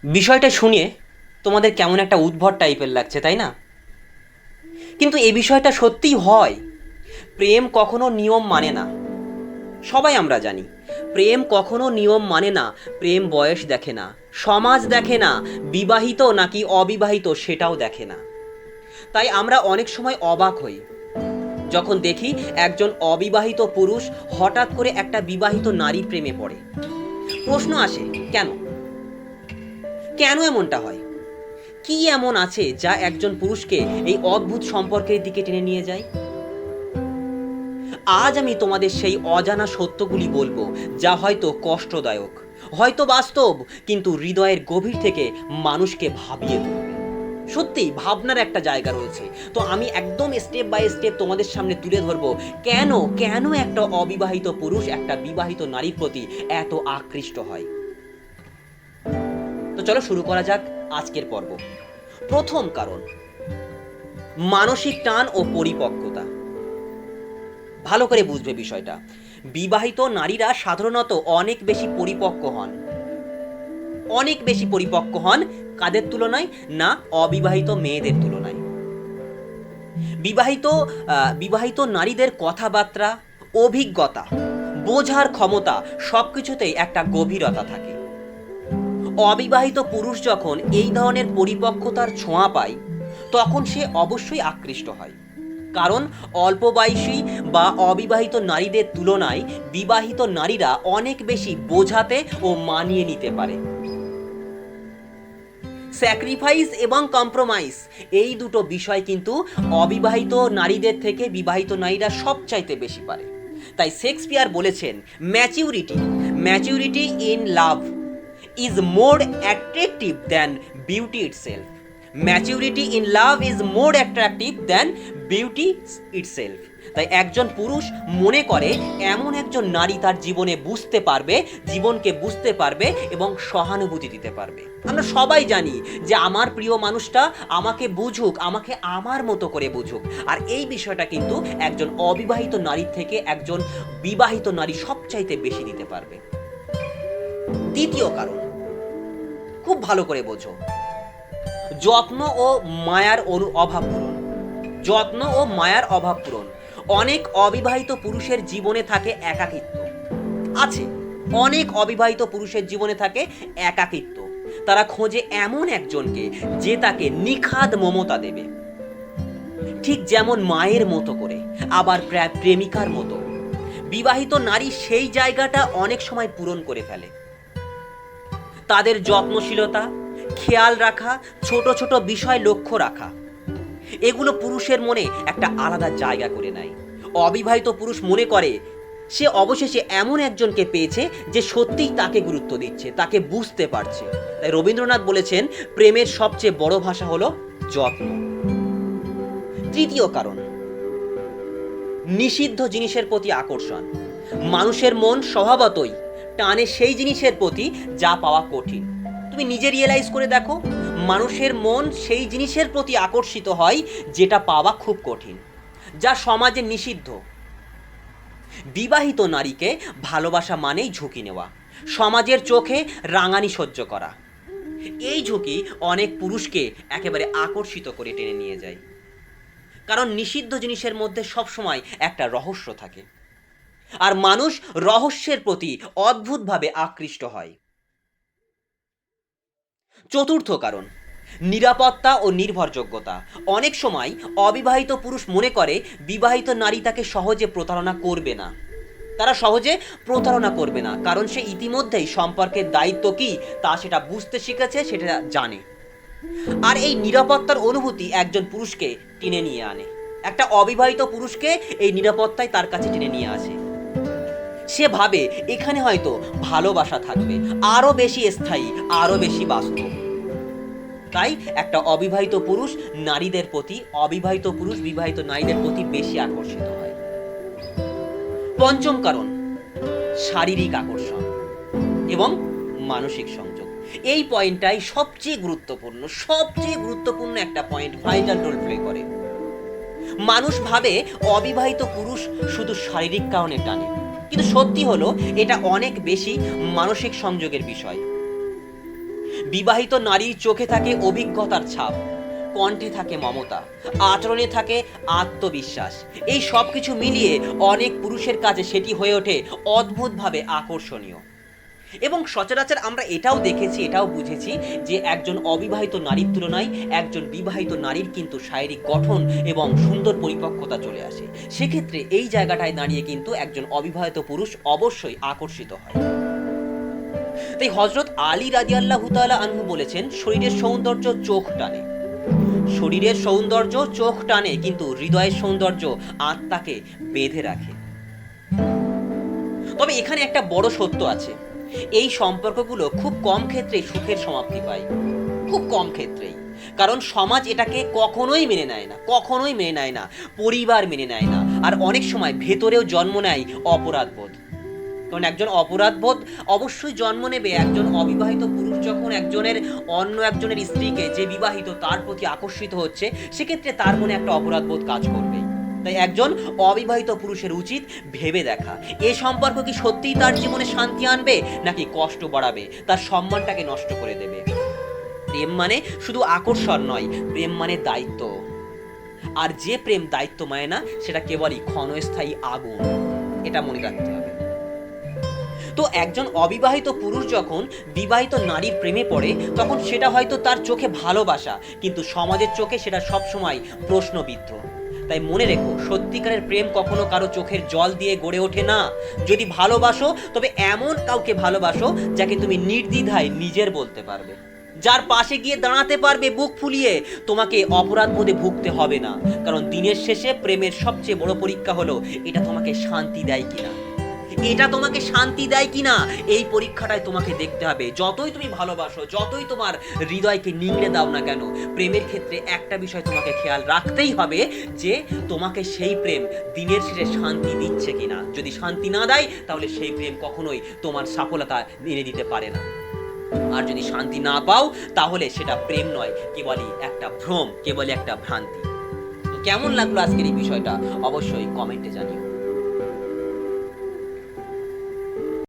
বিষয়টা শুনে তোমাদের কেমন একটা উদ্ভট টাইপের লাগছে, তাই না? কিন্তু এই বিষয়টা সত্যিই হয়। প্রেম কখনো নিয়ম মানে না। সবাই আমরা জানি প্রেম কখনো নিয়ম মানে না। প্রেম বয়স দেখে না, সমাজ দেখে না, বিবাহিত নাকি অবিবাহিত সেটাও দেখে না। তাই আমরা অনেক সময় অবাক হই যখন দেখি একজন অবিবাহিত পুরুষ হঠাৎ করে একটা বিবাহিত নারীর প্রেমে পড়ে। প্রশ্ন আসে, কেন? কেন এমনটা হয়? কি এমন আছে যা একজন পুরুষকে এই অদ্ভুত সম্পর্কের দিকে টেনে নিয়ে যায়? আজ আমি তোমাদের সেই অজানা সত্যগুলি বলবো, যা হয়তো কষ্টদায়ক, হয়তো বাস্তব, কিন্তু হৃদয়ের গভীর থেকে মানুষকে ভাবিয়ে তুলবে। সত্যি ভাবনার একটা জায়গা রয়েছে। তো আমি একদম স্টেপ বাই স্টেপ তোমাদের সামনে তুলে ধরবো কেন কেন একটা অবিবাহিত পুরুষ একটা বিবাহিত নারীর প্রতি এত আকৃষ্ট হয়। তো চলো শুরু করা যাক আজকের পর্ব। প্রথম কারণ, মানসিক টান ও পরিপক্কতা। ভালো করে বুঝবে বিষয়টা। বিবাহিত নারীরা সাধারণত অনেক বেশি পরিপক্ক হন। অনেক বেশি পরিপক্ক হন কাদের তুলনায়? না, অবিবাহিত মেয়েদের তুলনায়। বিবাহিত বিবাহিত নারীদের কথাবার্তা, অভিজ্ঞতা, বোঝার ক্ষমতা সবকিছুতেই একটা গভীরতা থাকে। অবিবাহিত পুরুষ যখন এই ধরনের পরিপক্কতার ছোঁয়া পায়, তখন সে অবশ্যই আকৃষ্ট হয়। কারণ অল্প বয়সী বা অবিবাহিত নারীদের তুলনায় বিবাহিত নারীরা অনেক বেশি বোঝাতে ও মানিয়ে নিতে পারে। স্যাক্রিফাইস এবং কম্প্রোমাইজ, এই দুটো বিষয় কিন্তু অবিবাহিত নারীদের থেকে বিবাহিত নারীরা সবচাইতে বেশি পারে। তাই শেক্সপিয়ার বলেছেন, maturity maturity in love is more attractive than beauty itself. Maturity in love is more attractive than beauty itself. তাই একজন পুরুষ মনে করে এমন একজন নারী তার জীবনে বুঝতে পারবে, জীবনকে বুঝতে পারবে এবং সহানুভূতি দিতে পারবে। আমরা সবাই জানি যে আমার প্রিয় মানুষটা আমাকে বুঝুক, আমাকে আমার মতো করে বুঝুক। আর এই বিষয়টা কিন্তু একজন অবিবাহিত নারীর থেকে একজন বিবাহিত নারী সবচাইতে বেশি দিতে পারবে। দ্বিতীয় কারণ, খুব ভালো করে বোঝো, যত্ন ও মায়ার অভাব পূরণ। যত্ন ও মায়ার অভাব পূরণ। অনেক অবিবাহিত পুরুষের জীবনে থাকে একাকিত্ব। আছে, অনেক অবিবাহিত পুরুষের জীবনে থাকে একাকিত্ব। তারা খোঁজে এমন একজনকে যে তাকে নিখাদ মমতা দেবে, ঠিক যেমন মায়ের মতো করে, আবার প্রেমিকার মতো। বিবাহিত নারী সেই জায়গাটা অনেক সময় পূরণ করে ফেলে। তাদের যত্নশীলতা, খেয়াল রাখা, ছোট ছোট বিষয় লক্ষ্য রাখা, এগুলো পুরুষের মনে একটা আলাদা জায়গা করে নেয়। অবিবাহিত পুরুষ মনে করে সে অবশেষে এমন একজনকে পেয়েছে যে সত্যিই তাকে গুরুত্ব দিচ্ছে, তাকে বুঝতে পারছে। তাই রবীন্দ্রনাথ বলেছেন, প্রেমের সবচেয়ে বড় ভাষা হলো যত্ন। তৃতীয় কারণ, নিষিদ্ধ জিনিসের প্রতি আকর্ষণ। মানুষের মন স্বভাবতই টানে সেই জিনিসের প্রতি যা পাওয়া কঠিন। তুমি নিজে রিয়েলাইজ করে দেখো, মানুষের মন সেই জিনিসের প্রতি আকর্ষিত হয় যেটা পাওয়া খুব কঠিন, যা সমাজে নিষিদ্ধ। বিবাহিত নারীকে ভালোবাসা মানেই ঝুঁকি নেওয়া, সমাজের চোখে রাঙানি সহ্য করা। এই ঝুঁকি অনেক পুরুষকে একেবারে আকর্ষিত করে টেনে নিয়ে যায়। কারণ নিষিদ্ধ জিনিসের মধ্যে সবসময় একটা রহস্য থাকে, আর মানুষ রহস্যের প্রতি অদ্ভুতভাবে আকৃষ্ট হয়। চতুর্থ কারণ, নিরাপত্তা ও নির্ভরযোগ্যতা। অনেক সময় অবিবাহিত পুরুষ মনে করে বিবাহিত নারী তাকে সহজে প্রতারণা করবে না। তারা সহজে প্রতারণা করবে না, কারণ সে ইতিমধ্যেই সম্পর্কের দায়িত্ব কি তা সেটা বুঝতে শিখেছে, সেটা জানে। আর এই নিরাপত্তার অনুভূতি একজন পুরুষকে টেনে নিয়ে আনে। একটা অবিবাহিত পুরুষকে এই নিরাপত্তায় তার কাছে টেনে নিয়ে আসে। সে ভাবে এখানে হয়তো ভালোবাসা থাকবে, আরো বেশি স্থায়ী, আরো বেশি বাস্তব। তাই একটা অবিবাহিত পুরুষ নারীদের প্রতি, অবিবাহিত পুরুষ বিবাহিত নারীদের প্রতি বেশি আকর্ষিত হয়। পঞ্চম কারণ, শারীরিক আকর্ষণ এবং মানসিক সংযোগ। এই পয়েন্টটাই সবচেয়ে গুরুত্বপূর্ণ, সবচেয়ে গুরুত্বপূর্ণ একটা পয়েন্ট, ভাইটাল রোল প্লে করে। মানুষ ভাবে অবিবাহিত পুরুষ শুধু শারীরিক কারণে টানে, কিন্তু সত্যি হলো এটা অনেক বেশি মানসিক সংযোগের বিষয়। বিবাহিত নারীর চোখে থাকে অভিজ্ঞতার ছাপ, কণ্ঠে থাকে মমতা, আচরণে থাকে আত্মবিশ্বাস। এই সব কিছু মিলিয়ে অনেক পুরুষের কাছে সেটি হয়ে ওঠে অদ্ভুতভাবে আকর্ষণীয়। এবং সচরাচর আমরা এটাও দেখেছি, এটাও বুঝেছি যে একজন অবিবাহিত নারীর তুলনায় একজন বিবাহিত নারীর কিন্তু শারীরিক গঠন এবং সুন্দর পরিপক্কতা চলে আসে। সেক্ষেত্রে এই জায়গাটায় দাঁড়িয়ে কিন্তু একজন অবিবাহিত পুরুষ অবশ্যই আকর্ষিত হয়। তাই হযরত আলী রাদিয়াল্লাহু তাআলা আনহু বলেছেন, শরীরের সৌন্দর্য চোখ টানে, শরীরের সৌন্দর্য চোখ টানে, কিন্তু হৃদয়ের সৌন্দর্য আত্মাকে বেঁধে রাখে। তবে এখানে একটা বড় সত্য আছে, এই সম্পর্কগুলো খুব কম ক্ষেত্রেই সুখের সমাপ্তি পায়, খুব কম ক্ষেত্রেই। কারণ সমাজ এটাকে কখনোই মেনে নেয় না, কখনোই মেনে নেয় না, পরিবার মেনে নেয় না। আর অনেক সময় ভেতরেও জন্ম নেয় অপরাধবোধ। কারণ একজন অপরাধবোধ অবশ্যই জন্ম নেবে। একজন অবিবাহিত পুরুষ যখন অন্য একজনের স্ত্রীকে, যে বিবাহিত, তার প্রতি আকর্ষিত হচ্ছে, সেক্ষেত্রে তার মনে একটা অপরাধবোধ কাজ করবে। তাই একজন অবিবাহিত পুরুষের উচিত ভেবে দেখা, এ সম্পর্ক কি সত্যিই তার জীবনে শান্তি আনবে, নাকি কষ্ট বাড়াবে, তার সম্মানটাকে নষ্ট করে দেবে। প্রেম মানে শুধু আকর্ষণ নয়, প্রেম মানে দায়িত্ব। আর যে প্রেম দায়িত্ব মানে না, সেটা কেবলই ক্ষণস্থায়ী আগুন, এটা মনে রাখতে হবে। তো একজন অবিবাহিত পুরুষ যখন বিবাহিত নারীর প্রেমে পড়ে, তখন সেটা হয়তো তার চোখে ভালোবাসা, কিন্তু সমাজের চোখে সেটা সবসময় প্রশ্নবিদ্ধ। তাই মনে রেখো, সত্যিকারের প্রেম কখনো কারো চোখের জল দিয়ে গড়ে ওঠে না। যদি ভালোবাসো, তবে এমন কাউকে ভালোবাসো যাকে তুমি নির্দ্বিধায় নিজের বলতে পারবে, যার পাশে গিয়ে দাঁড়াতে পারবে বুক ফুলিয়ে। তোমাকে অপরাধ বোধে ভুগতে হবে না। কারণ দিনের শেষে প্রেমের সবচেয়ে বড় পরীক্ষা হলো, এটা তোমাকে শান্তি দেয় কিনা, এটা তোমাকে শান্তি দেয় কিনা, এই পরীক্ষাটাই তোমাকে দেখতে হবে। যতই তুমি ভালোবাসো, যতই তোমার হৃদয়কে নিংড়ে দাও না কেন, প্রেমের ক্ষেত্রে একটা বিষয় তোমাকে খেয়াল রাখতেই হবে, যে তোমাকে সেই প্রেম দিনের শেষে শান্তি দিচ্ছে কিনা। যদি শান্তি না দেয়, তাহলে সেই প্রেম কখনোই তোমার সফলতা এনে দিতে পারে না। আর যদি শান্তি না পাও, তাহলে সেটা প্রেম নয়, কেবলই একটা ভ্রম, কেবলই একটা ভ্রান্তি। তো কেমন লাগলো আজকের এই বিষয়টা, অবশ্যই কমেন্টে জানিও।